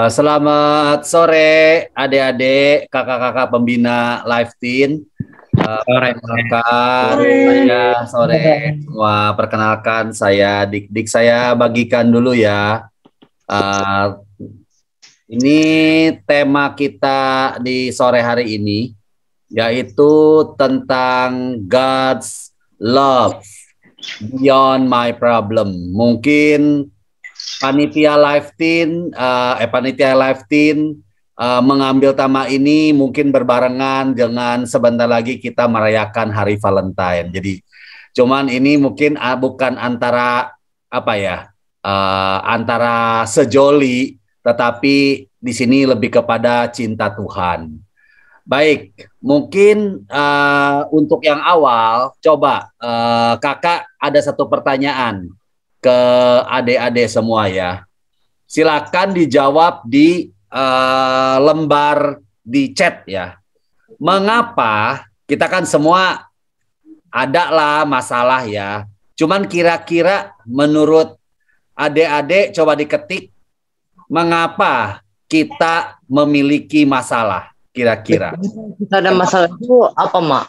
Selamat sore adik-adik, kakak-kakak pembina Live Teen. Sore. Perkenalkan Sore. saya sore semua. Perkenalkan saya Dik-Dik. Saya bagikan dulu ya. Eh, ini tema kita di sore hari ini yaitu tentang God's love beyond my problem. Mungkin panitia Live Teen mengambil tema ini mungkin berbarengan dengan sebentar lagi kita merayakan Hari Valentine. Jadi, cuman ini mungkin bukan antara apa ya, antara sejoli, tetapi di sini lebih kepada cinta Tuhan. Baik, mungkin untuk yang awal, coba kakak ada satu pertanyaan ke adik-adik semua ya. Silakan dijawab di lembar di chat ya. Mengapa kita kan semua ada lah masalah ya. Cuman kira-kira menurut adik-adik coba diketik mengapa kita memiliki masalah kira-kira. Kita ada masalah itu apa, Mak?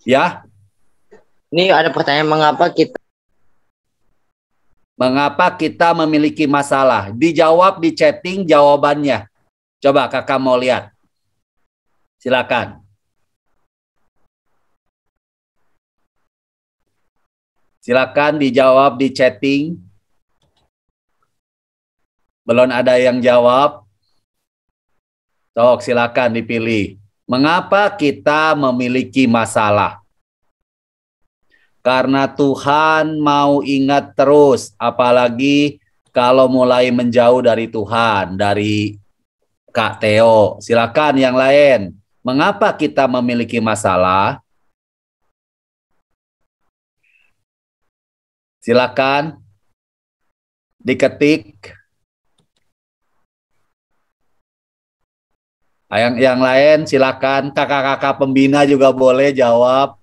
Ya, Ini ada pertanyaan mengapa kita memiliki masalah? Dijawab di chatting jawabannya. Coba kakak mau lihat. Silakan. Silakan dijawab di chatting. Belum ada yang jawab. Sok, silakan dipilih. Mengapa kita memiliki masalah? Karena Tuhan mau ingat terus, apalagi kalau mulai menjauh dari Tuhan, dari Kak Theo. Silakan yang lain. Mengapa kita memiliki masalah? Silakan diketik. Yang lain silakan, kakak-kakak pembina juga boleh jawab.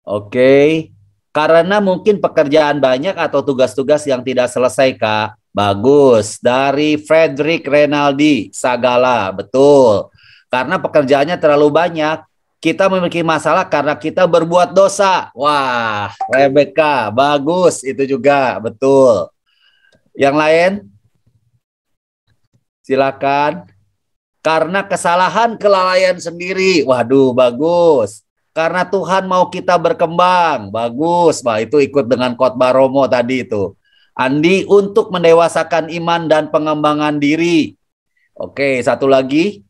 Oke, karena mungkin pekerjaan banyak atau tugas-tugas yang tidak selesai, Kak. Bagus, dari Frederick Renaldi, Sagala, betul. Karena pekerjaannya terlalu banyak, kita memiliki masalah karena kita berbuat dosa. Wah, Rebecca, bagus, itu juga, betul. Yang lain, silakan. Karena kesalahan kelalaian sendiri, waduh, bagus. Karena Tuhan mau kita berkembang. Bagus, Pak. Itu ikut dengan khotbah Romo tadi itu. Andi, untuk mendewasakan iman dan pengembangan diri. Oke, satu lagi.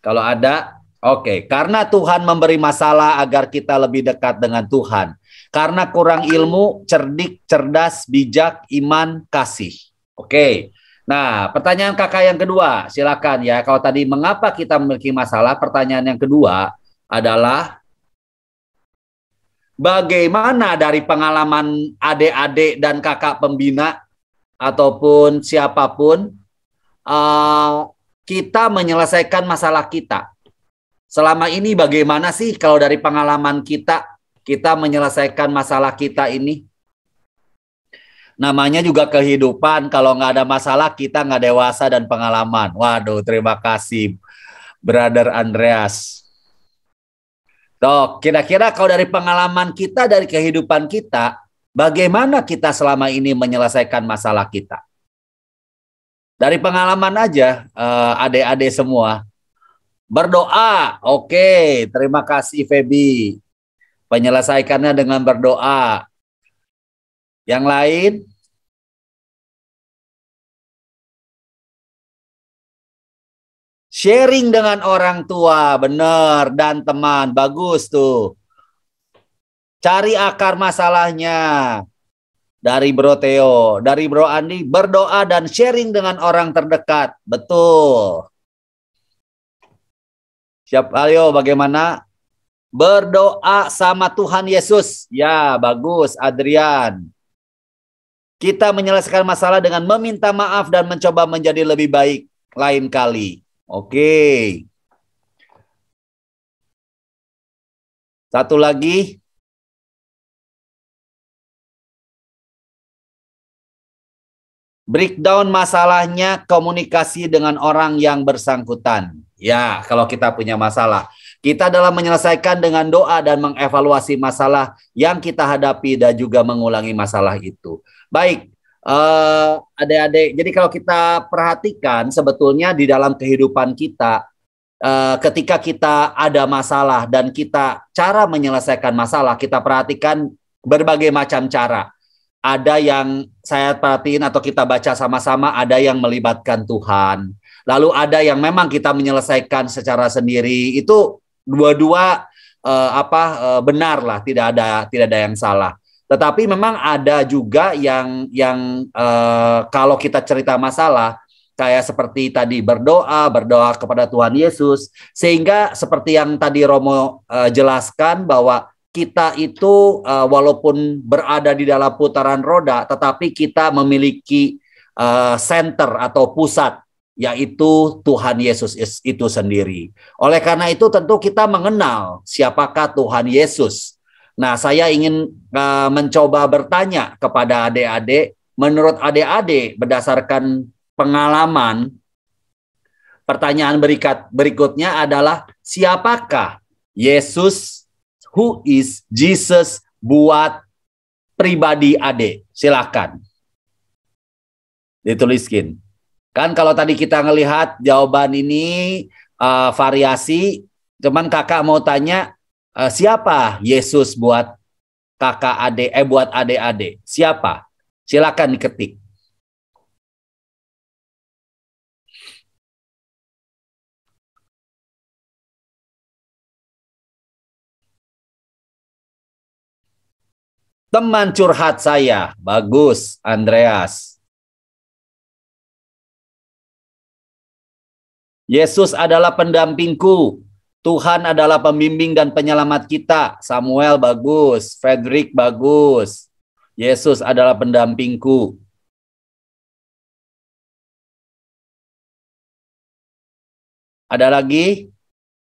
Kalau ada, oke. Karena Tuhan memberi masalah agar kita lebih dekat dengan Tuhan. Karena kurang ilmu, cerdik, cerdas, bijak, iman, kasih. Oke. Nah, pertanyaan kakak yang kedua, silakan ya. Kalau tadi mengapa kita memiliki masalah, pertanyaan yang kedua adalah bagaimana dari pengalaman adik-adik dan kakak pembina ataupun siapapun kita menyelesaikan masalah kita. Selama ini bagaimana sih kalau dari pengalaman kita menyelesaikan masalah kita ini? Namanya juga kehidupan, kalau nggak ada masalah kita nggak dewasa dan pengalaman. Waduh, terima kasih Brother Andreas. Dok, kira-kira kalau dari pengalaman kita, dari kehidupan kita, bagaimana kita selama ini menyelesaikan masalah kita? Dari pengalaman aja, adik-adik semua. Berdoa, oke, terima kasih Feby. Penyelesaikannya dengan berdoa. Yang lain? Sharing dengan orang tua, benar, dan teman, bagus tuh. Cari akar masalahnya. Dari Bro Theo, dari Bro Andi, berdoa dan sharing dengan orang terdekat, betul. Siap, ayo bagaimana? Berdoa sama Tuhan Yesus, ya bagus Adrian. Kita menyelesaikan masalah dengan meminta maaf dan mencoba menjadi lebih baik lain kali. Oke. Satu lagi. Breakdown masalahnya komunikasi dengan orang yang bersangkutan. Ya, kalau kita punya masalah, kita dalam menyelesaikan dengan doa dan mengevaluasi masalah yang kita hadapi dan juga mengulangi masalah itu. Baik, adik-adik, jadi kalau kita perhatikan sebetulnya di dalam kehidupan kita, ketika kita ada masalah dan kita cara menyelesaikan masalah, kita perhatikan berbagai macam cara. Ada yang saya perhatiin atau kita baca sama-sama, ada yang melibatkan Tuhan. Lalu ada yang memang kita menyelesaikan secara sendiri. Itu dua-dua benar lah, tidak ada yang salah. Tetapi memang ada juga yang kalau kita cerita masalah kayak seperti tadi berdoa kepada Tuhan Yesus, sehingga seperti yang tadi Romo jelaskan bahwa kita itu walaupun berada di dalam putaran roda, tetapi kita memiliki center atau pusat, yaitu Tuhan Yesus itu sendiri. Oleh karena itu tentu kita mengenal siapakah Tuhan Yesus. Nah, saya ingin mencoba bertanya kepada adik-adik, menurut adik-adik berdasarkan pengalaman, pertanyaan berikutnya adalah siapakah Yesus? Who is Jesus buat pribadi adik? Silakan dituliskin. Kan kalau tadi kita ngelihat jawaban ini variasi, cuman kakak mau tanya siapa Yesus buat kakak adik, buat adik-adik? Siapa? Silakan diketik. Teman curhat saya. Bagus, Andreas. Yesus adalah pendampingku. Tuhan adalah pembimbing dan penyelamat kita. Samuel, bagus. Frederick, bagus. Yesus adalah pendampingku. Ada lagi?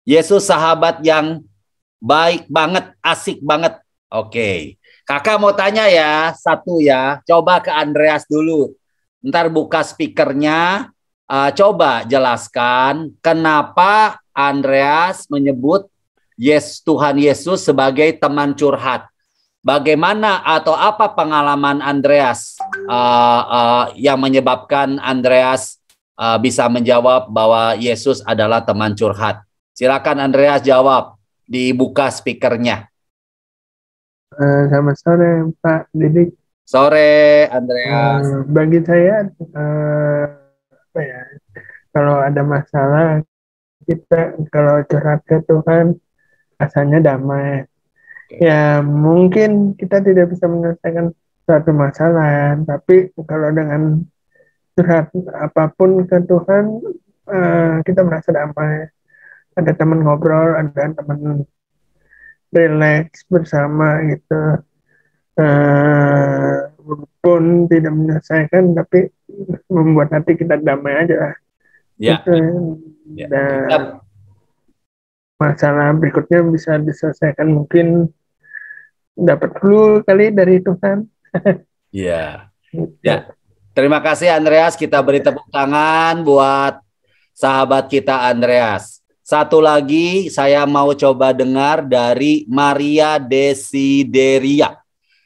Yesus sahabat yang baik banget, asik banget. Oke. Kakak mau tanya ya, satu ya. Coba ke Andreas dulu. Ntar buka speakernya. Coba jelaskan kenapa Andreas menyebut Tuhan Yesus sebagai teman curhat. Bagaimana atau apa pengalaman Andreas yang menyebabkan Andreas bisa menjawab bahwa Yesus adalah teman curhat? Silakan Andreas jawab. Dibuka speakernya. Selamat sore Pak Didik. Sore Andreas. Bagi saya apa ya, kalau ada masalah kita kalau curhat ke Tuhan rasanya damai. Ya mungkin kita tidak bisa menyelesaikan suatu masalah, tapi kalau dengan curhat apapun ke Tuhan kita merasa damai. Ada teman ngobrol, ada teman relax bersama gitu, walaupun tidak menyelesaikan tapi membuat hati kita damai aja ya. Gitu. Ya. Dan masalah berikutnya bisa diselesaikan mungkin dapat clue kali dari Tuhan. Iya. Gitu. Ya. Terima kasih Andreas, kita beri tepuk tangan buat sahabat kita Andreas. Satu lagi saya mau coba dengar dari Maria Desideria.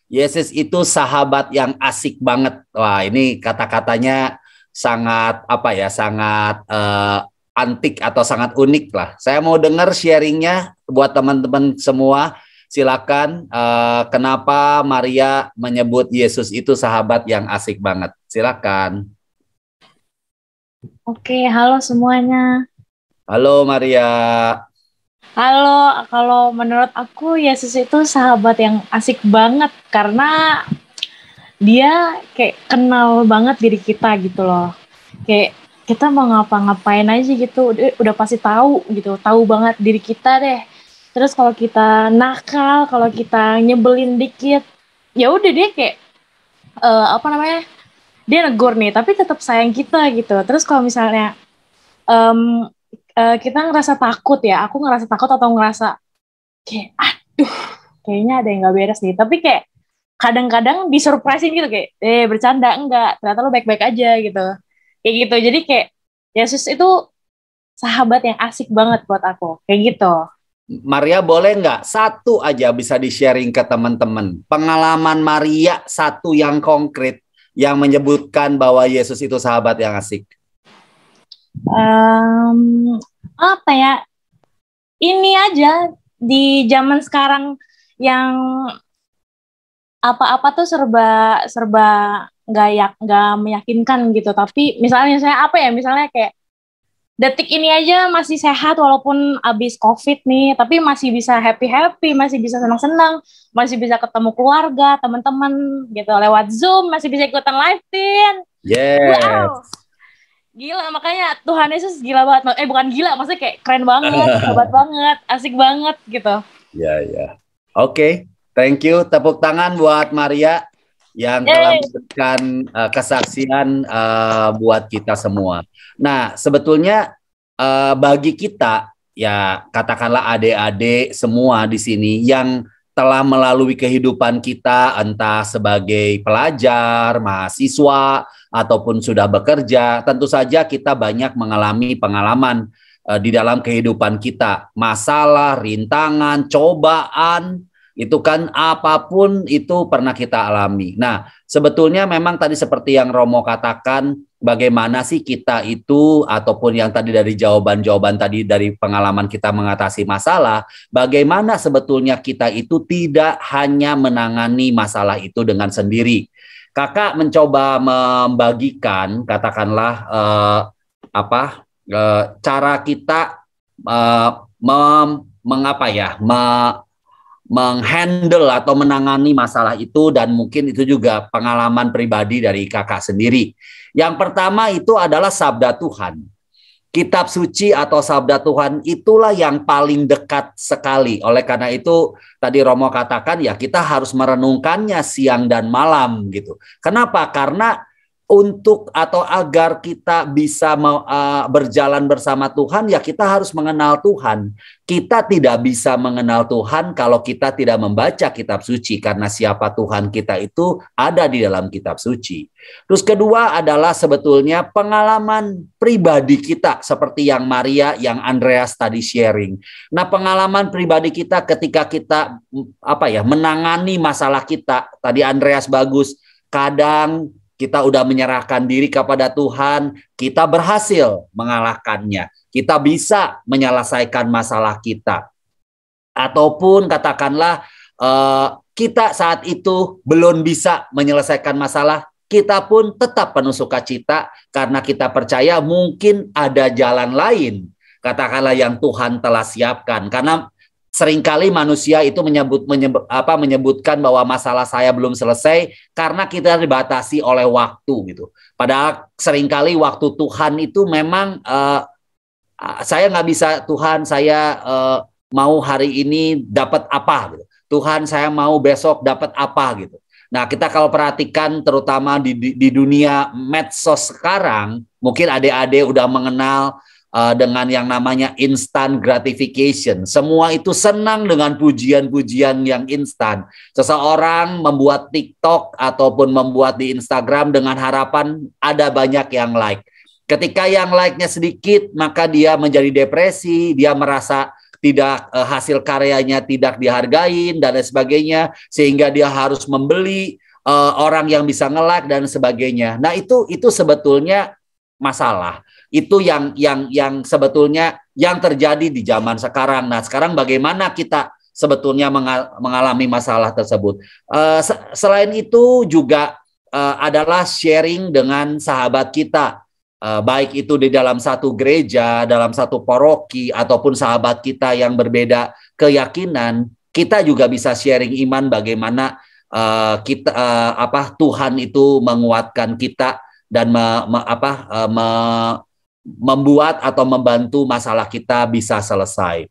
Yesus itu sahabat yang asik banget. Wah, ini kata-katanya sangat sangat antik atau sangat unik lah. Saya mau dengar sharingnya buat teman-teman semua. Silakan, kenapa Maria menyebut Yesus itu sahabat yang asik banget? Silakan. Oke, halo semuanya. Halo Maria. Halo, kalau menurut aku Yesus itu sahabat yang asik banget karena dia kayak kenal banget diri kita gitu loh. Kayak kita mau ngapa-ngapain aja gitu, udah pasti tahu gitu, tahu banget diri kita deh. Terus kalau kita nakal, kalau kita nyebelin dikit, ya udah dia kayak dia negur nih, tapi tetap sayang kita gitu. Terus kalau misalnya kita ngerasa takut ya, aku ngerasa takut atau ngerasa kayak kayaknya ada yang nggak beres nih. Tapi kayak kadang-kadang disurprisein gitu kayak, bercanda enggak, ternyata lo baik-baik aja gitu. Kayak gitu. Jadi kayak Yesus itu sahabat yang asik banget buat aku. Kayak gitu. Maria boleh nggak satu aja bisa di-sharing ke teman-teman. Pengalaman Maria satu yang konkret yang menyebutkan bahwa Yesus itu sahabat yang asik. Apa ya? Ini aja di zaman sekarang yang apa-apa tuh serba nggak meyakinkan gitu. Tapi misalnya saya apa ya? Misalnya kayak detik ini aja masih sehat walaupun abis COVID nih, tapi masih bisa happy-happy, masih bisa senang-senang, masih bisa ketemu keluarga, teman-teman gitu lewat Zoom, masih bisa ikutan live tin. Yes. Wow. Gila, makanya Tuhan Yesus gila banget. Bukan gila, maksudnya kayak keren banget, hebat banget, asik banget gitu. Ya. Oke, thank you. Tepuk tangan buat Maria yang telah memberikan kesaksian buat kita semua. Nah, sebetulnya bagi kita, ya katakanlah adik-adik semua di sini yang telah melalui kehidupan kita, entah sebagai pelajar, mahasiswa, ataupun sudah bekerja, tentu saja kita banyak mengalami pengalaman di dalam kehidupan kita. Masalah, rintangan, cobaan, itu kan apapun itu pernah kita alami. Nah, sebetulnya memang tadi seperti yang Romo katakan, bagaimana sih kita itu, ataupun yang tadi dari jawaban-jawaban tadi dari pengalaman kita mengatasi masalah, bagaimana sebetulnya kita itu tidak hanya menangani masalah itu dengan sendiri. Kakak mencoba membagikan, katakanlah cara kita menghandle atau menangani masalah itu, dan mungkin itu juga pengalaman pribadi dari kakak sendiri. Yang pertama itu adalah sabda Tuhan. Kitab suci atau sabda Tuhan itulah yang paling dekat sekali. Oleh karena itu tadi Romo katakan ya kita harus merenungkannya siang dan malam gitu. Kenapa? Karena untuk atau agar kita bisa berjalan bersama Tuhan, ya kita harus mengenal Tuhan. Kita tidak bisa mengenal Tuhan kalau kita tidak membaca kitab suci, karena siapa Tuhan kita itu ada di dalam kitab suci. Terus kedua adalah sebetulnya pengalaman pribadi kita, seperti yang Maria, yang Andreas tadi sharing. Nah, pengalaman pribadi kita ketika kita menangani masalah kita, tadi Andreas bagus, kadang kita udah menyerahkan diri kepada Tuhan, kita berhasil mengalahkannya. Kita bisa menyelesaikan masalah kita. Ataupun katakanlah kita saat itu belum bisa menyelesaikan masalah, kita pun tetap penuh sukacita karena kita percaya mungkin ada jalan lain. Katakanlah yang Tuhan telah siapkan. Karena seringkali manusia itu menyebutkan bahwa masalah saya belum selesai karena kita dibatasi oleh waktu gitu. Padahal seringkali waktu Tuhan itu memang saya nggak bisa, Tuhan saya mau hari ini dapat apa gitu. Tuhan saya mau besok dapat apa gitu. Nah, kita kalau perhatikan terutama di dunia medsos sekarang, mungkin adik-adik udah mengenal dengan yang namanya instant gratification. Semua itu senang dengan pujian-pujian yang instan. Seseorang membuat TikTok ataupun membuat di Instagram dengan harapan ada banyak yang like. Ketika yang like-nya sedikit, maka dia menjadi depresi, dia merasa tidak hasil karyanya tidak dihargain dan lain sebagainya, sehingga dia harus membeli orang yang bisa nge-like dan sebagainya. Nah, itu sebetulnya masalah. Itu yang sebetulnya yang terjadi di zaman sekarang. Nah, sekarang bagaimana kita sebetulnya mengalami masalah tersebut? Selain itu juga adalah sharing dengan sahabat kita, baik itu di dalam satu gereja, dalam satu paroki, ataupun sahabat kita yang berbeda keyakinan. Kita juga bisa sharing iman bagaimana Tuhan itu menguatkan kita dan membuat atau membantu masalah kita bisa selesai.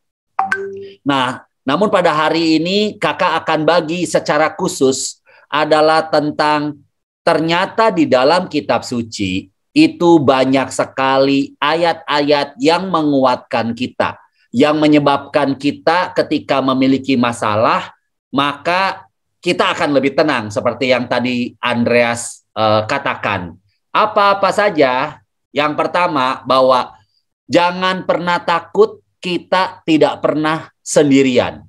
Nah, namun pada hari ini kakak akan bagi secara khusus adalah tentang ternyata di dalam kitab suci itu banyak sekali ayat-ayat yang menguatkan kita. yang menyebabkan kita ketika memiliki masalah, maka kita akan lebih tenang seperti yang tadi Andreas katakan. Apa-apa saja, yang pertama bahwa jangan pernah takut, kita tidak pernah sendirian.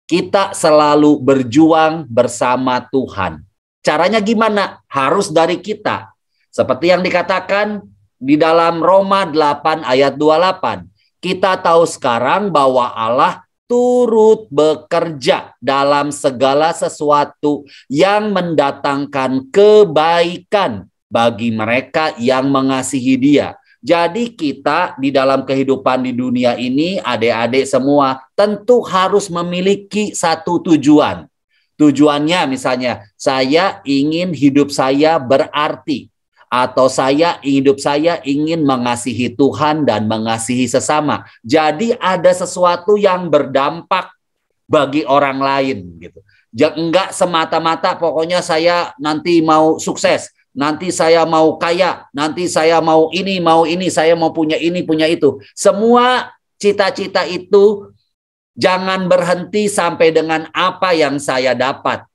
Kita selalu berjuang bersama Tuhan. Caranya gimana? Harus dari kita. Seperti yang dikatakan di dalam Roma 8 ayat 28. Kita tahu sekarang bahwa Allah turut bekerja dalam segala sesuatu yang mendatangkan kebaikan bagi mereka yang mengasihi Dia. Jadi kita di dalam kehidupan di dunia ini, adik-adik semua, tentu harus memiliki satu tujuan. Tujuannya misalnya, saya ingin hidup saya berarti. Atau hidup saya ingin mengasihi Tuhan dan mengasihi sesama. Jadi ada sesuatu yang berdampak bagi orang lain gitu. Enggak semata-mata pokoknya saya nanti mau sukses, nanti saya mau kaya, nanti saya mau ini, saya mau punya ini, punya itu. Semua cita-cita itu jangan berhenti sampai dengan apa yang saya dapat.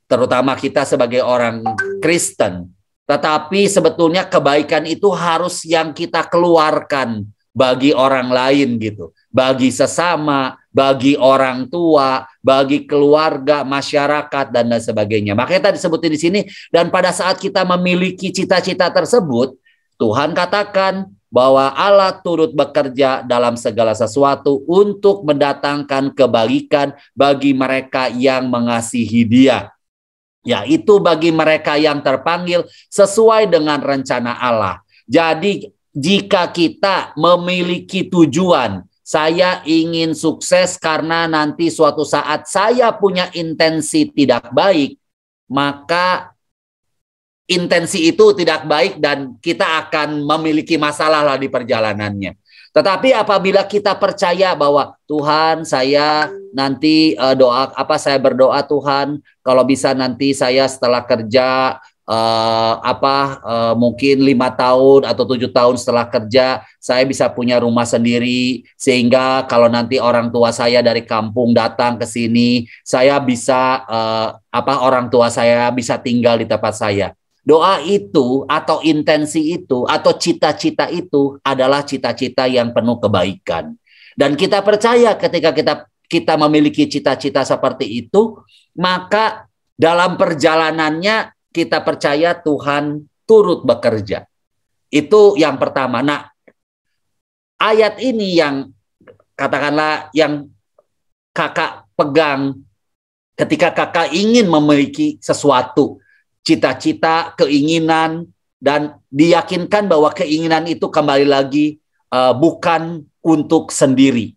Terutama kita sebagai orang Kristen. Tetapi sebetulnya kebaikan itu harus yang kita keluarkan bagi orang lain gitu. Bagi sesama, bagi orang tua, bagi keluarga, masyarakat, dan lain sebagainya. Makanya tadi disebutin di sini, dan pada saat kita memiliki cita-cita tersebut, Tuhan katakan bahwa Allah turut bekerja dalam segala sesuatu untuk mendatangkan kebaikan bagi mereka yang mengasihi Dia. Yaitu bagi mereka yang terpanggil sesuai dengan rencana Allah. Jadi jika kita memiliki tujuan, saya ingin sukses karena nanti suatu saat saya punya intensi tidak baik, maka intensi itu tidak baik dan kita akan memiliki masalah lah di perjalanannya. Tetapi apabila kita percaya bahwa Tuhan, saya nanti saya berdoa Tuhan, kalau bisa nanti saya setelah kerja mungkin 5 tahun atau 7 tahun setelah kerja saya bisa punya rumah sendiri, sehingga kalau nanti orang tua saya dari kampung datang ke sini, saya bisa orang tua saya bisa tinggal di tempat saya. Doa itu atau intensi itu atau cita-cita itu adalah cita-cita yang penuh kebaikan. Dan kita percaya ketika kita memiliki cita-cita seperti itu, maka dalam perjalanannya kita percaya Tuhan turut bekerja. Itu yang pertama. Nah, ayat ini yang katakanlah yang kakak pegang ketika kakak ingin memiliki sesuatu, cita-cita, keinginan, dan diyakinkan bahwa keinginan itu kembali lagi bukan untuk sendiri.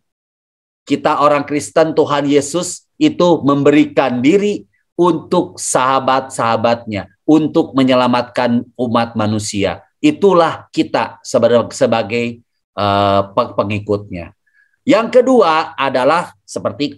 Kita orang Kristen, Tuhan Yesus itu memberikan diri untuk sahabat-sahabatnya, untuk menyelamatkan umat manusia. Itulah kita sebagai pengikutnya. Yang kedua adalah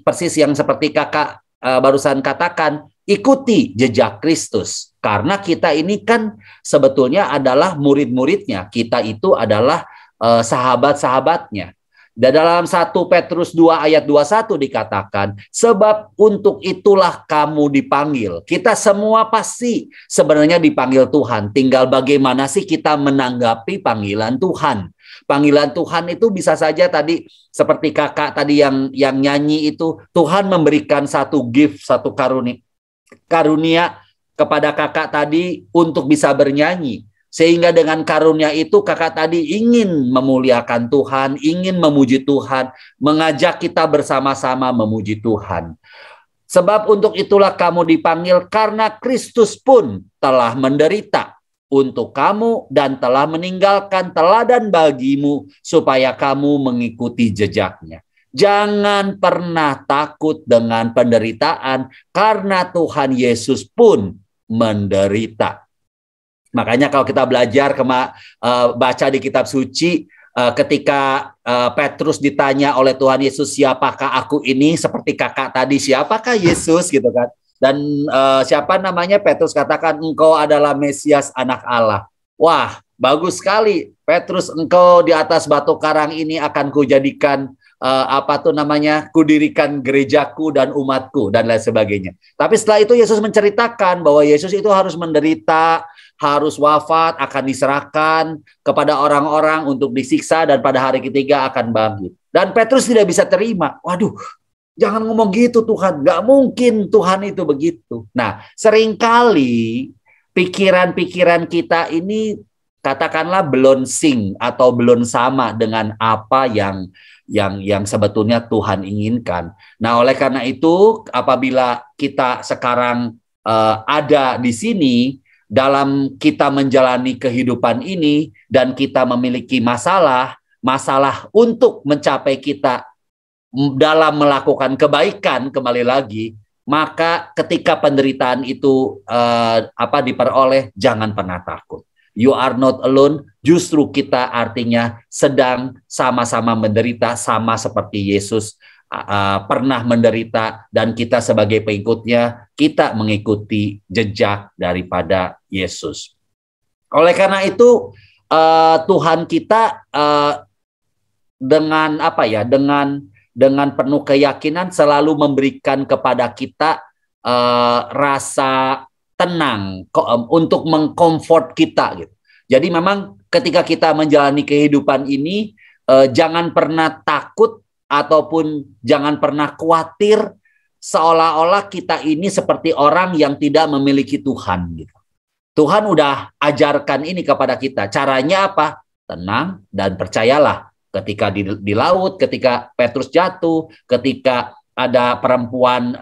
persis seperti kakak barusan katakan, ikuti jejak Kristus. Karena kita ini kan sebetulnya adalah murid-muridnya. Kita itu adalah sahabat-sahabatnya. Dan dalam 1 Petrus 2 ayat 21 dikatakan, sebab untuk itulah kamu dipanggil. Kita semua pasti sebenarnya dipanggil Tuhan. Tinggal bagaimana sih kita menanggapi panggilan Tuhan. Panggilan Tuhan itu bisa saja tadi seperti kakak tadi yang nyanyi itu, Tuhan memberikan satu gift, satu karunia kepada kakak tadi untuk bisa bernyanyi. Sehingga dengan karunia itu kakak tadi ingin memuliakan Tuhan, ingin memuji Tuhan, mengajak kita bersama-sama memuji Tuhan. Sebab untuk itulah kamu dipanggil, karena Kristus pun telah menderita untuk kamu dan telah meninggalkan teladan bagimu supaya kamu mengikuti jejaknya. Jangan pernah takut dengan penderitaan, karena Tuhan Yesus pun menderita. Makanya kalau kita belajar baca di kitab suci, ketika Petrus ditanya oleh Tuhan Yesus, siapakah aku ini? Seperti kakak tadi, siapakah Yesus gitu kan? Dan siapa namanya? Petrus katakan, engkau adalah Mesias, anak Allah. Wah, bagus sekali. Petrus, engkau di atas batu karang ini akan kujadikan apa tuh namanya, kudirikan gerejaku dan umatku dan lain sebagainya. Tapi setelah itu Yesus menceritakan bahwa Yesus itu harus menderita, harus wafat, akan diserahkan kepada orang-orang untuk disiksa dan pada hari ketiga akan bangkit. Dan Petrus tidak bisa terima. Waduh, jangan ngomong gitu Tuhan, nggak mungkin Tuhan itu begitu. Nah, seringkali pikiran-pikiran kita ini katakanlah belum sync atau belum sama dengan apa yang sebetulnya Tuhan inginkan. Nah, oleh karena itu, apabila kita sekarang ada di sini dalam kita menjalani kehidupan ini dan kita memiliki masalah untuk mencapai kita dalam melakukan kebaikan, kembali lagi, maka ketika penderitaan itu diperoleh, jangan pernah takut. You are not alone, justru kita artinya sedang sama-sama menderita, sama seperti Yesus pernah menderita, dan kita sebagai pengikutnya, kita mengikuti jejak daripada Yesus. Oleh karena itu, Tuhan kita dengan penuh keyakinan selalu memberikan kepada kita rasa tenang untuk mengkomfort kita gitu. Jadi memang ketika kita menjalani kehidupan ini jangan pernah takut ataupun jangan pernah khawatir seolah-olah kita ini seperti orang yang tidak memiliki Tuhan gitu. Tuhan udah ajarkan ini kepada kita. Caranya apa? Tenang dan percayalah. Ketika di laut, ketika Petrus jatuh, ketika ada perempuan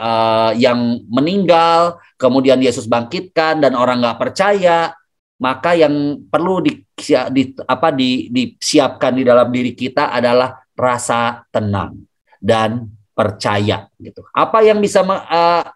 yang meninggal, kemudian Yesus bangkitkan dan orang nggak percaya, maka yang perlu disiapkan di dalam diri kita adalah rasa tenang dan percaya. Gitu. Apa yang bisa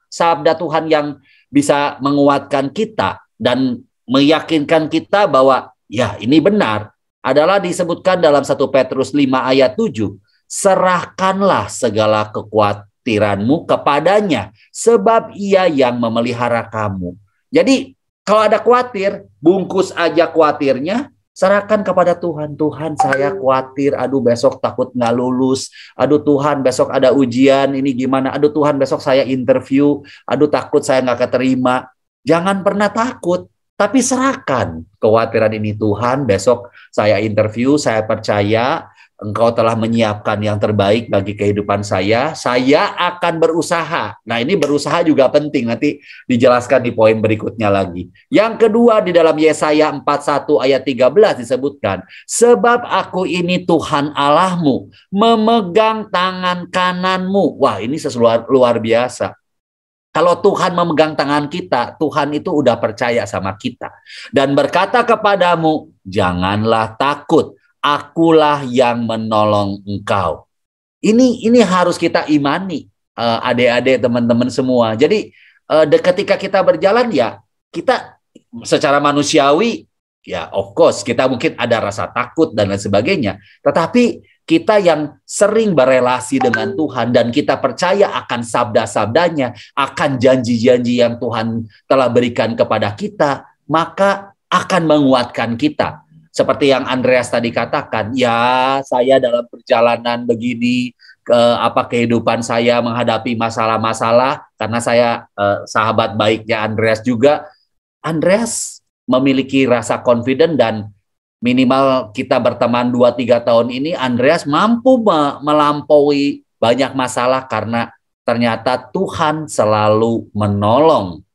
sabda Tuhan yang bisa menguatkan kita dan meyakinkan kita bahwa ya ini benar adalah disebutkan dalam 1 Petrus 5 ayat 7. Serahkanlah segala kekhawatiranmu kepadanya, sebab ia yang memelihara kamu. Jadi kalau ada khawatir, bungkus aja khawatirnya, serahkan kepada Tuhan. Tuhan, saya khawatir, aduh besok takut nggak lulus, aduh Tuhan besok ada ujian, ini gimana, aduh Tuhan besok saya interview, aduh takut saya nggak keterima. Jangan pernah takut, tapi serahkan kekhawatiran ini. Tuhan, besok saya interview, saya percaya Engkau telah menyiapkan yang terbaik bagi kehidupan saya akan berusaha. Nah, ini berusaha juga penting, nanti dijelaskan di poin berikutnya lagi. Yang kedua, di dalam Yesaya 41 ayat 13 disebutkan, sebab aku ini Tuhan Allahmu, memegang tangan kananmu. Wah, ini luar biasa. Kalau Tuhan memegang tangan kita, Tuhan itu udah percaya sama kita. Dan berkata kepadamu, janganlah takut, akulah yang menolong engkau. Ini harus kita imani, adik-adik, teman-teman semua. Jadi ketika kita berjalan, ya kita secara manusiawi, ya of course, kita mungkin ada rasa takut dan lain sebagainya. Tetapi kita yang sering berelasi dengan Tuhan dan kita percaya akan sabda-sabdanya, akan janji-janji yang Tuhan telah berikan kepada kita, maka akan menguatkan kita. Seperti yang Andreas tadi katakan, ya saya dalam perjalanan begini, kehidupan saya menghadapi masalah-masalah, karena saya sahabat baiknya Andreas juga. Andreas memiliki rasa confident dan minimal kita berteman 2-3 tahun ini, Andreas mampu melampaui banyak masalah karena ternyata Tuhan selalu menolong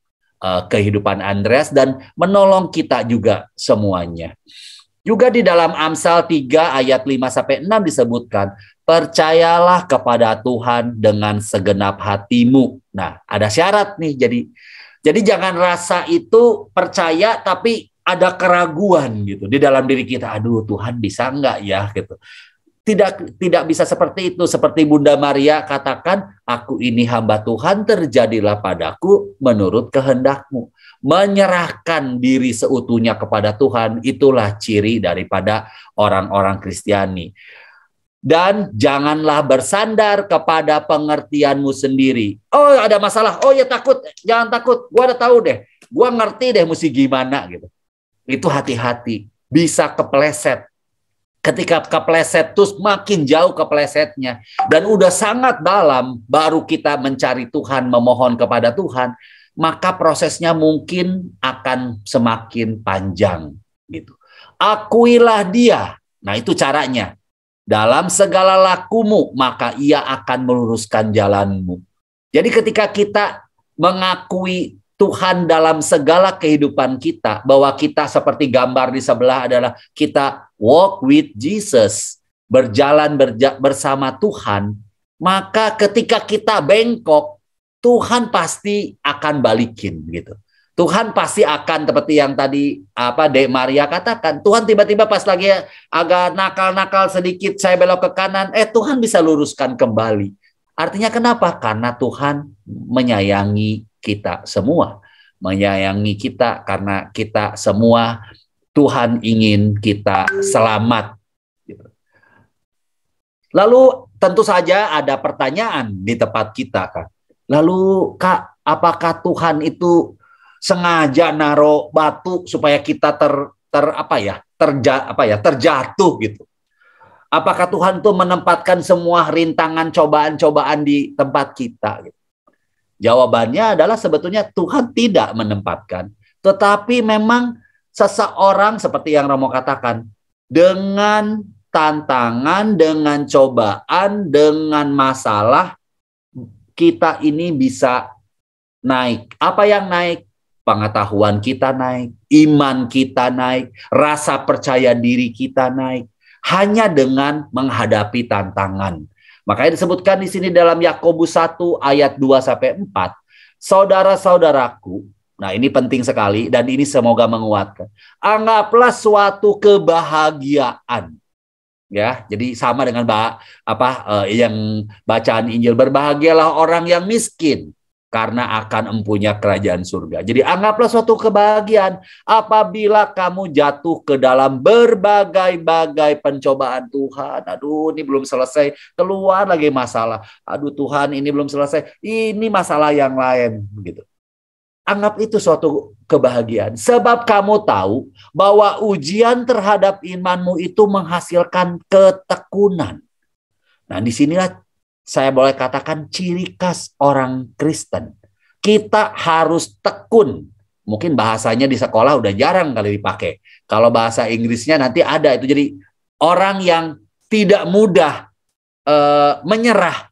kehidupan Andreas dan menolong kita juga semuanya. Juga di dalam Amsal 3 ayat 5-6 disebutkan, percayalah kepada Tuhan dengan segenap hatimu. Nah, ada syarat nih. Jadi jangan rasa itu percaya tapi ada keraguan gitu di dalam diri kita. Aduh, Tuhan bisa enggak ya gitu. Tidak bisa seperti itu. Seperti Bunda Maria katakan, aku ini hamba Tuhan, terjadilah padaku menurut kehendakmu. Menyerahkan diri seutuhnya kepada Tuhan, itulah ciri daripada orang-orang Kristiani. Dan janganlah bersandar kepada pengertianmu sendiri. Oh, ada masalah. Oh ya, takut. Jangan takut. Gua udah tahu deh. Gua ngerti deh mesti gimana gitu. Itu hati-hati. Bisa kepleset. Ketika kepleset terus makin jauh keplesetnya dan udah sangat dalam, baru kita mencari Tuhan, memohon kepada Tuhan, maka prosesnya mungkin akan semakin panjang gitu. Akuilah Dia. Nah, itu caranya. Dalam segala lakumu, maka Ia akan meluruskan jalanmu. Jadi ketika kita mengakui Tuhan dalam segala kehidupan kita, bahwa kita seperti gambar di sebelah adalah kita walk with Jesus, berjalan bersama Tuhan, maka ketika kita bengkok, Tuhan pasti akan balikin gitu. Tuhan pasti akan seperti yang tadi Dek Maria katakan, Tuhan tiba-tiba pas lagi agak nakal-nakal sedikit, saya belok ke kanan, Tuhan bisa luruskan kembali. Artinya kenapa? Karena Tuhan menyayangi kita semua. Menyayangi kita karena kita semua Tuhan ingin kita selamat. Lalu tentu saja ada pertanyaan di tempat kita, Kak. Lalu Kak, apakah Tuhan itu sengaja naruh batu supaya kita terjatuh gitu? Apakah Tuhan tuh menempatkan semua rintangan cobaan-cobaan di tempat kita gitu? Jawabannya adalah sebetulnya Tuhan tidak menempatkan, tetapi memang seseorang seperti yang Romo katakan, dengan tantangan, dengan cobaan, dengan masalah, kita ini bisa naik. Apa yang naik? Pengetahuan kita naik, iman kita naik, rasa percaya diri kita naik, hanya dengan menghadapi tantangan. Makanya disebutkan di sini dalam Yakobus 1 ayat 2-4, saudara-saudaraku, nah ini penting sekali dan ini semoga menguatkan. Anggaplah suatu kebahagiaan. Ya, jadi sama dengan yang bacaan Injil, berbahagialah orang yang miskin karena akan empunya kerajaan surga. Jadi anggaplah suatu kebahagiaan apabila kamu jatuh ke dalam berbagai-bagai pencobaan Tuhan. Aduh, ini belum selesai, keluar lagi masalah. Aduh Tuhan, ini belum selesai, ini masalah yang lain gitu. Anggap itu suatu kebahagiaan. Sebab kamu tahu bahwa ujian terhadap imanmu itu menghasilkan ketekunan. Nah, disinilah saya boleh katakan ciri khas orang Kristen. Kita harus tekun. Mungkin bahasanya di sekolah udah jarang kali dipakai. Kalau bahasa Inggrisnya nanti ada itu. Jadi orang yang tidak mudah menyerah.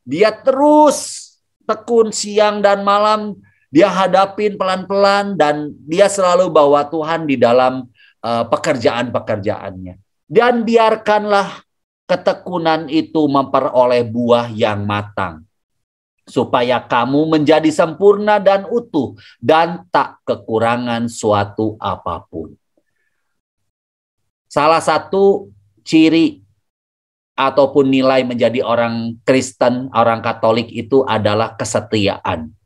Dia terus tekun siang dan malam. Dia hadapin pelan-pelan dan dia selalu bawa Tuhan di dalam pekerjaan-pekerjaannya. Dan biarkanlah ketekunan itu memperoleh buah yang matang, supaya kamu menjadi sempurna dan utuh, dan tak kekurangan suatu apapun. Salah satu ciri ataupun nilai menjadi orang Kristen, orang Katolik itu adalah kesetiaan.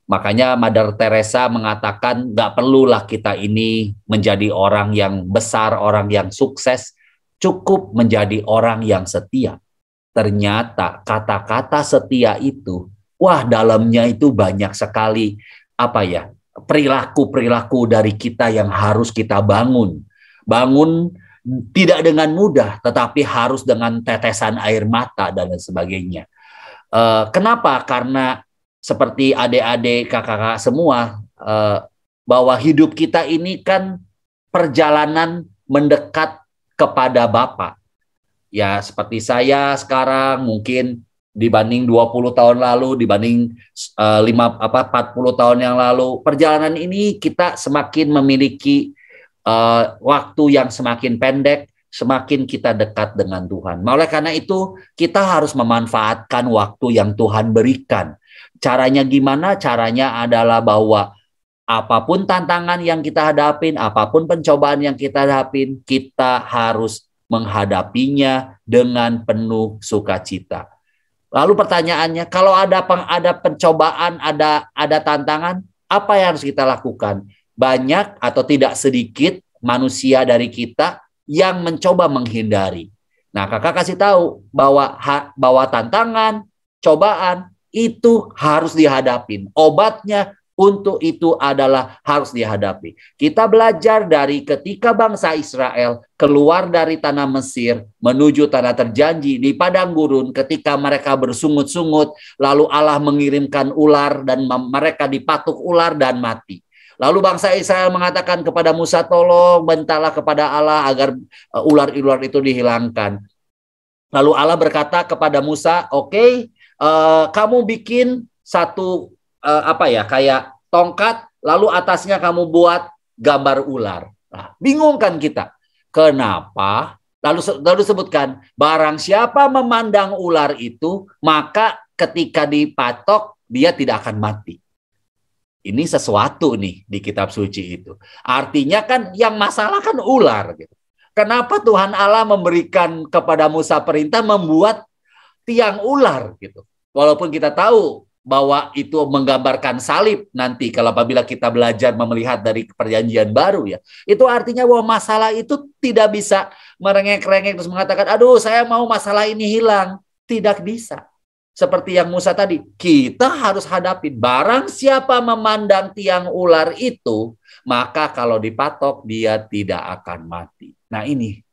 Makanya Mother Teresa mengatakan, gak perlulah kita ini menjadi orang yang besar, orang yang sukses, cukup menjadi orang yang setia. Ternyata kata-kata setia itu, wah dalamnya itu banyak sekali perilaku-perilaku dari kita yang harus kita bangun. Bangun tidak dengan mudah, tetapi harus dengan tetesan air mata dan sebagainya. Kenapa? Karena seperti adik-adik, kakak-kakak semua, bahwa hidup kita ini kan perjalanan mendekat kepada Bapa. Ya, seperti saya sekarang mungkin dibanding 20 tahun lalu, dibanding 40 tahun yang lalu, perjalanan ini kita semakin memiliki waktu yang semakin pendek, semakin kita dekat dengan Tuhan. Oleh karena itu, kita harus memanfaatkan waktu yang Tuhan berikan. Caranya gimana? Caranya adalah bahwa apapun tantangan yang kita hadapin, apapun pencobaan yang kita hadapin, kita harus menghadapinya dengan penuh sukacita. Lalu pertanyaannya, kalau ada pencobaan, ada tantangan, apa yang harus kita lakukan? Banyak atau tidak sedikit manusia dari kita yang mencoba menghindari. Nah, kakak kasih tahu bahwa tantangan, cobaan itu harus dihadapin. Obatnya untuk itu adalah harus dihadapi. Kita belajar dari ketika bangsa Israel keluar dari tanah Mesir menuju tanah terjanji di padang gurun, ketika mereka bersungut-sungut, lalu Allah mengirimkan ular dan mereka dipatuk ular dan mati. Lalu bangsa Israel mengatakan kepada Musa, tolong bentaklah kepada Allah agar ular-ular itu dihilangkan. Lalu Allah berkata kepada Musa, oke, kamu bikin satu kayak tongkat, lalu atasnya kamu buat gambar ular. Nah, bingung kan kita? Kenapa? Lalu sebutkan, barang siapa memandang ular itu, maka ketika dipatok dia tidak akan mati. Ini sesuatu nih di kitab suci itu. Artinya kan yang masalah kan ular gitu. Kenapa Tuhan Allah memberikan kepada Musa perintah membuat tiang ular gitu. Walaupun kita tahu bahwa itu menggambarkan salib nanti kalau apabila kita belajar melihat dari perjanjian baru ya. Itu artinya bahwa masalah itu tidak bisa merengek-rengek terus mengatakan, aduh saya mau masalah ini hilang. Tidak bisa. Seperti yang Musa tadi, kita harus hadapin. Barang siapa memandang tiang ular itu, maka kalau dipatok dia tidak akan mati. Nah ini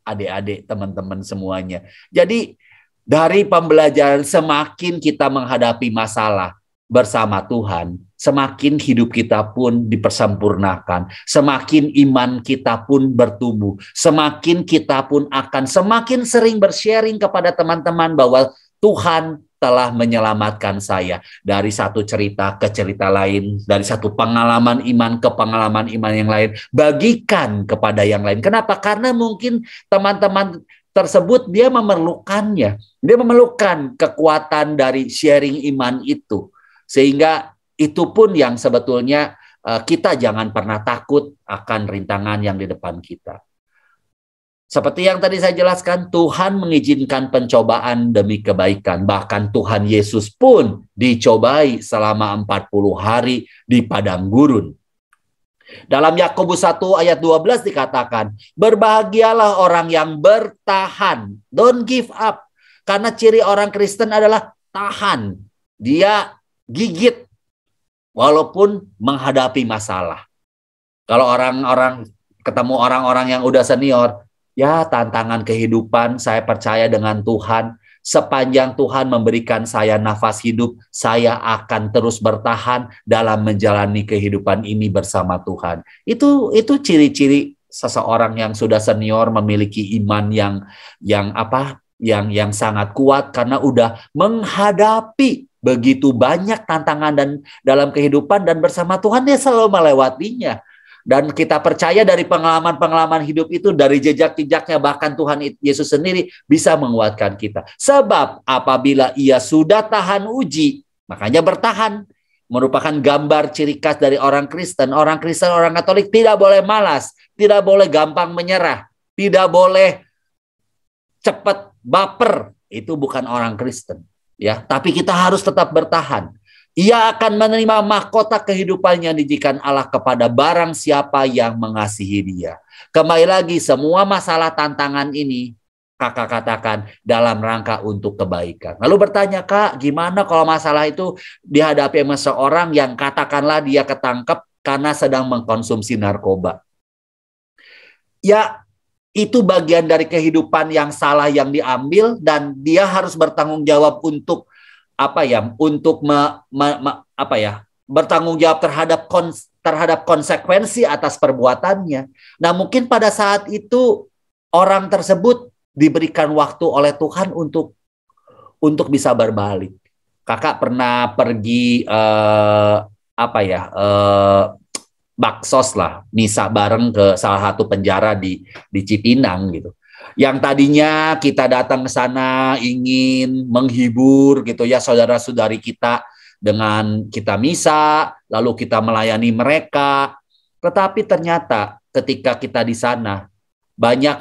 adik-adik teman-teman semuanya. Jadi dari pembelajaran semakin kita menghadapi masalah bersama Tuhan, semakin hidup kita pun dipersempurnakan, semakin iman kita pun bertumbuh, semakin kita pun akan semakin sering bersharing kepada teman-teman bahwa Tuhan telah menyelamatkan saya dari satu cerita ke cerita lain, dari satu pengalaman iman ke pengalaman iman yang lain, bagikan kepada yang lain. Kenapa? Karena mungkin teman-teman tersebut dia memerlukannya, dia memerlukan kekuatan dari sharing iman itu, sehingga itu pun yang sebetulnya kita jangan pernah takut akan rintangan yang di depan kita. Seperti yang tadi saya jelaskan, Tuhan mengizinkan pencobaan demi kebaikan. Bahkan Tuhan Yesus pun dicobai selama 40 hari di padang gurun. Dalam Yakobus 1 ayat 12 dikatakan, berbahagialah orang yang bertahan. Don't give up. Karena ciri orang Kristen adalah tahan. Dia gigit walaupun menghadapi masalah. Kalau orang-orang ketemu orang-orang yang udah senior, ya tantangan kehidupan saya percaya dengan Tuhan. Sepanjang Tuhan memberikan saya nafas hidup, saya akan terus bertahan dalam menjalani kehidupan ini bersama Tuhan. Itu ciri-ciri seseorang yang sudah senior memiliki iman yang sangat kuat karena udah menghadapi begitu banyak tantangan dan dalam kehidupan dan bersama Tuhan dia selalu melewatinya. Dan kita percaya dari pengalaman-pengalaman hidup itu, dari jejak-jejaknya, bahkan Tuhan Yesus sendiri bisa menguatkan kita. Sebab apabila ia sudah tahan uji, makanya bertahan, merupakan gambar ciri khas dari orang Kristen. Orang Kristen, orang Katolik tidak boleh malas, tidak boleh gampang menyerah, tidak boleh cepat baper. Itu bukan orang Kristen. Ya, tapi kita harus tetap bertahan. Ia akan menerima mahkota kehidupan yang dijikan Allah kepada barang siapa yang mengasihi dia. Kembali lagi, semua masalah tantangan ini, kakak katakan, dalam rangka untuk kebaikan. Lalu bertanya, Kak, gimana kalau masalah itu dihadapi sama seorang yang katakanlah dia ketangkep karena sedang mengkonsumsi narkoba? Ya, itu bagian dari kehidupan yang salah yang diambil dan dia harus bertanggung jawab untuk bertanggung jawab terhadap konsekuensi atas perbuatannya. Nah, mungkin pada saat itu orang tersebut diberikan waktu oleh Tuhan untuk bisa berbalik. Kakak pernah pergi baksos lah, misa bareng ke salah satu penjara di Cipinang gitu. Yang tadinya kita datang ke sana ingin menghibur gitu ya saudara-saudari kita dengan kita misa, lalu kita melayani mereka. Tetapi ternyata ketika kita di sana, banyak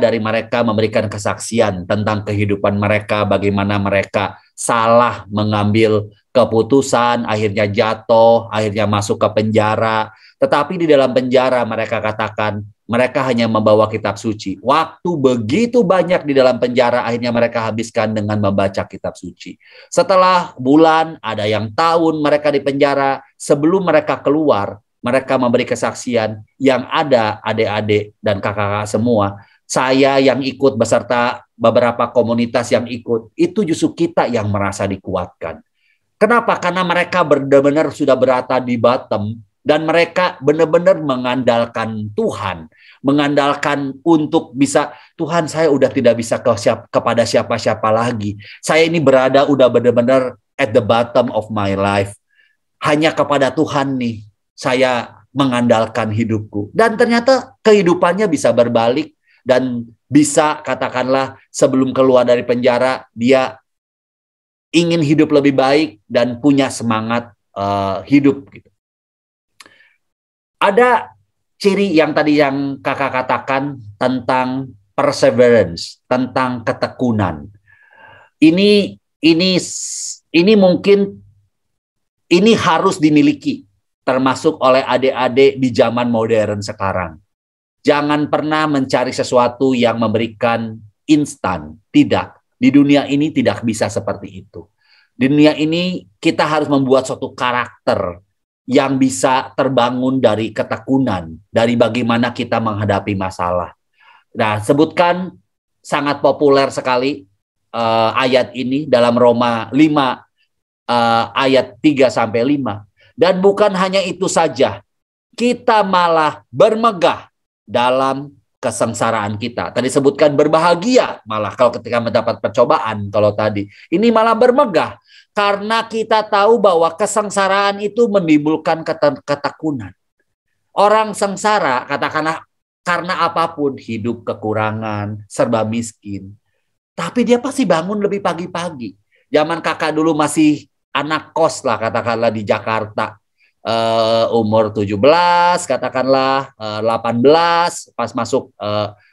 dari mereka memberikan kesaksian tentang kehidupan mereka, bagaimana mereka salah mengambil keputusan, akhirnya jatuh, akhirnya masuk ke penjara. Tetapi di dalam penjara mereka katakan mereka hanya membawa kitab suci. Waktu begitu banyak di dalam penjara akhirnya mereka habiskan dengan membaca kitab suci. Setelah bulan, ada yang tahun mereka di penjara, sebelum mereka keluar, mereka memberi kesaksian yang ada adik-adik dan kakak-kakak semua. Saya yang ikut beserta beberapa komunitas yang ikut, itu justru kita yang merasa dikuatkan. Kenapa? Karena mereka benar-benar sudah berada di bottom, dan mereka benar-benar mengandalkan Tuhan, mengandalkan untuk bisa, Tuhan saya udah tidak bisa kepada siapa-siapa lagi. Saya ini berada udah benar-benar at the bottom of my life. Hanya kepada Tuhan nih saya mengandalkan hidupku. Dan ternyata kehidupannya bisa berbalik dan bisa katakanlah sebelum keluar dari penjara dia ingin hidup lebih baik dan punya semangat hidup gitu. Ada ciri yang tadi yang kakak katakan tentang perseverance, tentang ketekunan. Ini mungkin ini harus dimiliki, termasuk oleh adik-adik di zaman modern sekarang. Jangan pernah mencari sesuatu yang memberikan instan. Tidak. Di dunia ini tidak bisa seperti itu. Di dunia ini kita harus membuat suatu karakter yang bisa terbangun dari ketekunan, dari bagaimana kita menghadapi masalah. Nah, sebutkan sangat populer sekali ayat ini dalam Roma 5 ayat 3-5. Dan bukan hanya itu saja, kita malah bermegah dalam kesengsaraan kita. Tadi sebutkan berbahagia malah kalau ketika mendapat percobaan, kalau tadi. Ini malah bermegah. Karena kita tahu bahwa kesengsaraan itu menimbulkan ketekunan. Orang sengsara, katakanlah karena apapun, hidup kekurangan, serba miskin. Tapi dia pasti bangun lebih pagi-pagi. Zaman kakak dulu masih anak kos lah, katakanlah di Jakarta. Umur 17, katakanlah 18, pas masuk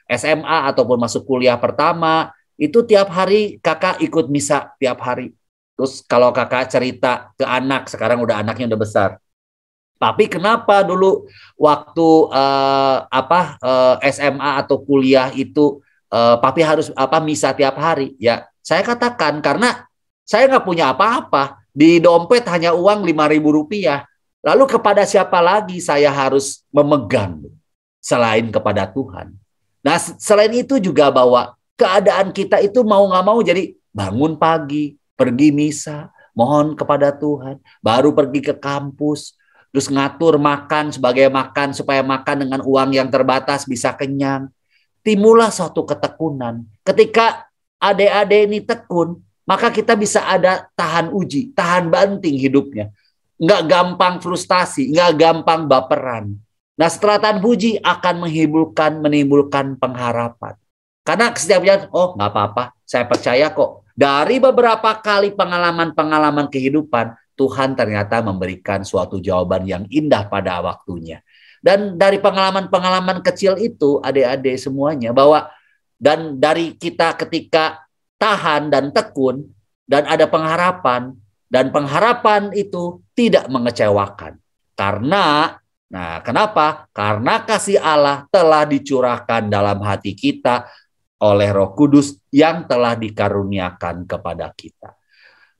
SMA ataupun masuk kuliah pertama, itu tiap hari kakak ikut misa tiap hari. Terus kalau kakak cerita ke anak, sekarang udah anaknya udah besar. Tapi kenapa dulu waktu SMA atau kuliah itu papi harus misa tiap hari? Ya, saya katakan karena saya nggak punya apa-apa. Di dompet hanya uang Rp5.000. Lalu kepada siapa lagi saya harus memegang selain kepada Tuhan? Nah, selain itu juga bahwa keadaan kita itu mau nggak mau jadi bangun pagi, pergi misa, mohon kepada Tuhan, baru pergi ke kampus, terus ngatur makan sebagai makan supaya makan dengan uang yang terbatas bisa kenyang. Timbullah suatu ketekunan. Ketika adik-adik ini tekun, maka kita bisa ada tahan uji, tahan banting hidupnya. Nggak gampang frustasi, nggak gampang baperan. Nah, setelah tahan uji akan menimbulkan pengharapan. Karena setiapnya, oh nggak apa-apa, saya percaya kok. Dari beberapa kali pengalaman-pengalaman kehidupan, Tuhan ternyata memberikan suatu jawaban yang indah pada waktunya. Dan dari pengalaman-pengalaman kecil itu, adik-adik semuanya, bahwa dan dari kita ketika tahan dan tekun, dan ada pengharapan, dan pengharapan itu tidak mengecewakan. Karena, nah kenapa? Karena kasih Allah telah dicurahkan dalam hati kita oleh Roh Kudus yang telah dikaruniakan kepada kita.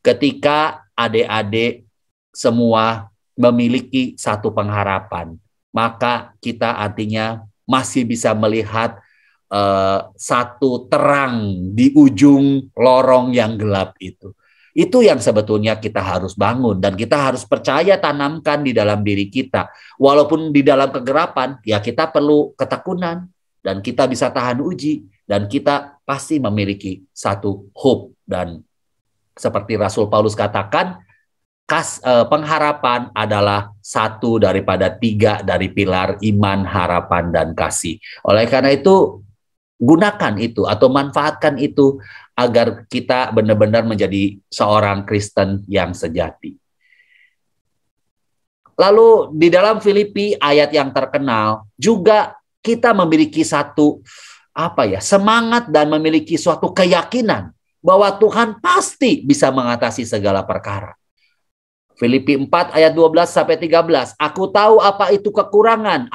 Ketika adik-adik semua memiliki satu pengharapan, maka kita artinya masih bisa melihat satu terang di ujung lorong yang gelap itu. Itu yang sebetulnya kita harus bangun dan kita harus percaya tanamkan di dalam diri kita. Walaupun di dalam kegelapan, ya kita perlu ketekunan dan kita bisa tahan uji dan kita pasti memiliki satu hope. Dan seperti Rasul Paulus katakan, pengharapan adalah satu daripada 3 dari pilar iman, harapan, dan kasih. Oleh karena itu, gunakan itu atau manfaatkan itu agar kita benar-benar menjadi seorang Kristen yang sejati. Lalu di dalam Filipi ayat yang terkenal juga kita memiliki satu semangat dan memiliki suatu keyakinan bahwa Tuhan pasti bisa mengatasi segala perkara. Filipi 4 ayat 12 sampai 13. Aku tahu apa itu kekurangan,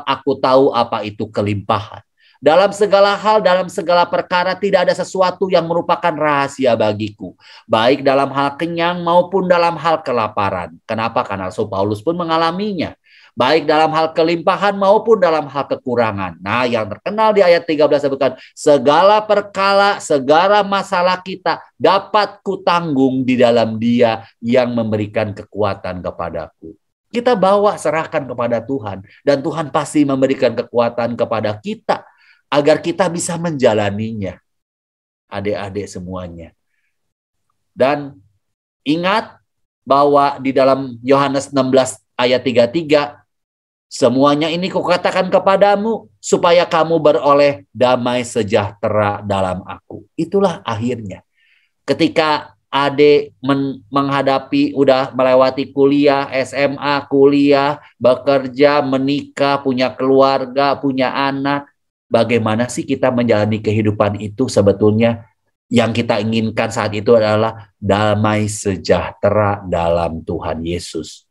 aku tahu apa itu kelimpahan. Dalam segala hal, dalam segala perkara tidak ada sesuatu yang merupakan rahasia bagiku. Baik dalam hal kenyang maupun dalam hal kelaparan. Kenapa? Karena Rasul Paulus pun mengalaminya. Baik dalam hal kelimpahan maupun dalam hal kekurangan. Nah, yang terkenal di ayat 13 sebutkan, segala perkara, segala masalah kita dapat kutanggung di dalam Dia yang memberikan kekuatan kepadaku. Kita bawa, serahkan kepada Tuhan. Dan Tuhan pasti memberikan kekuatan kepada kita agar kita bisa menjalaninya, adik-adik semuanya. Dan ingat bahwa di dalam Yohanes 16 ayat 33, semuanya ini kukatakan kepadamu supaya kamu beroleh damai sejahtera dalam aku. Itulah akhirnya. Ketika adik menghadapi, udah melewati kuliah, SMA, kuliah, bekerja, menikah, punya keluarga, punya anak, bagaimana sih kita menjalani kehidupan itu? Sebetulnya yang kita inginkan saat itu adalah damai sejahtera dalam Tuhan Yesus.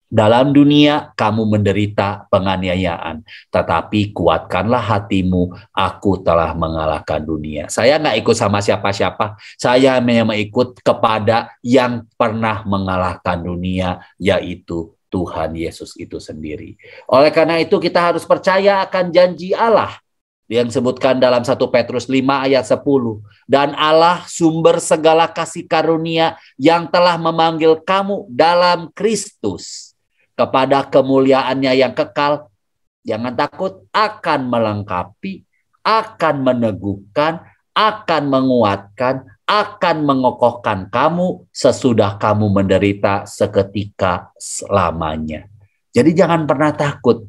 Dalam dunia kamu menderita penganiayaan, tetapi kuatkanlah hatimu, aku telah mengalahkan dunia. Saya nggak ikut sama siapa-siapa, saya hanya mengikut kepada yang pernah mengalahkan dunia, yaitu Tuhan Yesus itu sendiri. Oleh karena itu kita harus percaya akan janji Allah yang disebutkan dalam 1 Petrus 5 ayat 10. Dan Allah sumber segala kasih karunia yang telah memanggil kamu dalam Kristus kepada kemuliaannya yang kekal. Jangan takut, akan melengkapi, akan meneguhkan, akan menguatkan, akan mengokohkan kamu sesudah kamu menderita seketika selamanya. Jadi jangan pernah takut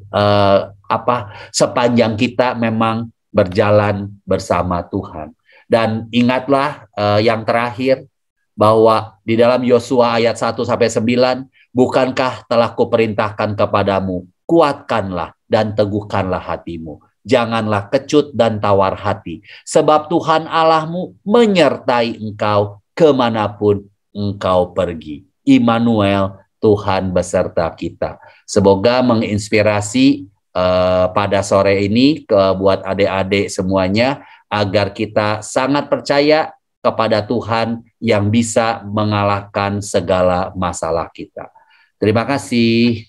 sepanjang kita memang berjalan bersama Tuhan. Dan ingatlah yang terakhir bahwa di dalam Yosua ayat 1 sampai 9, bukankah telah kuperintahkan kepadamu, kuatkanlah dan teguhkanlah hatimu. Janganlah kecut dan tawar hati, sebab Tuhan Allahmu menyertai engkau kemanapun engkau pergi. Immanuel, Tuhan beserta kita. Semoga menginspirasi pada sore ini buat adik-adik semuanya, agar kita sangat percaya kepada Tuhan yang bisa mengalahkan segala masalah kita. Terima kasih.